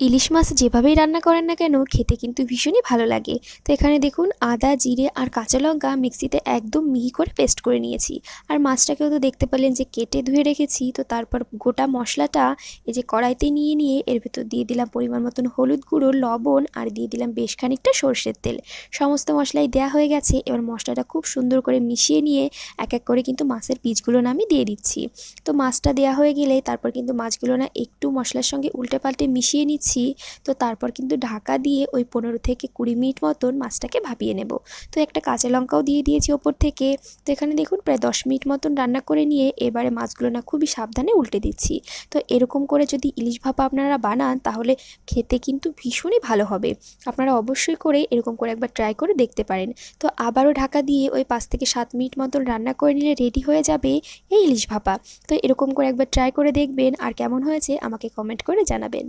ইলিশ মাছ যেভাবেই রান্না করেন না কেন খেতে কিন্তু ভীষণই ভালো লাগে। তো এখানে দেখুন আদা, জিরে আর কাঁচা লঙ্কা মিক্সিতে একদম মিহি করে পেস্ট করে নিয়েছি। আর মাছটাকেও তো দেখতে পেলেন যে কেটে ধুয়ে রেখেছি। তো তারপর গোটা মশলাটা এই যে কড়াইতে নিয়ে এর ভেতর দিয়ে দিলাম পরিমাণ মতন হলুদ গুঁড়ো, লবণ আর দিয়ে দিলাম বেশ খানিকটা সরষের তেল। সমস্ত মশলাই দেওয়া হয়ে গেছে। এবার মশলাটা খুব সুন্দর করে মিশিয়ে নিয়ে এক এক করে কিন্তু মাছের পিসগুলো আমি দিয়ে দিচ্ছি। তো মাছটা দেওয়া হয়ে গেলে তারপর কিন্তু মাছগুলো একটু মশলার সঙ্গে উল্টে পাল্টে মিশিয়ে নিচ্ছি। তো তারপর কিন্তু ঢাকা দিয়ে ওই 15 থেকে 20 মিনিট মতন মাছটাকে ভাপিয়ে নেব। তো একটা কাঁচা লঙ্কাও দিয়ে দিয়েছি ওপর থেকে। তো এখানে দেখুন প্রায় 10 মিনিট মতন রান্না করে নিয়ে এবারে মাছগুলো খুবই সাবধানে উল্টে দিচ্ছি। তো এরকম করে যদি ইলিশ ভাপা আপনারা বানান তাহলে খেতে কিন্তু ভীষণই ভালো হবে। আপনারা অবশ্যই করে এরকম করে একবার ট্রাই করে দেখতে পারেন। তো আবারও ঢাকা দিয়ে ওই 5 থেকে 7 মিনিট মতন রান্না করে নিলে রেডি হয়ে যাবে এই ইলিশ ভাপা। তো এরকম করে একবার ট্রাই করে দেখবেন আর কেমন হয়েছে আমাকে কমেন্ট করে জানাবেন।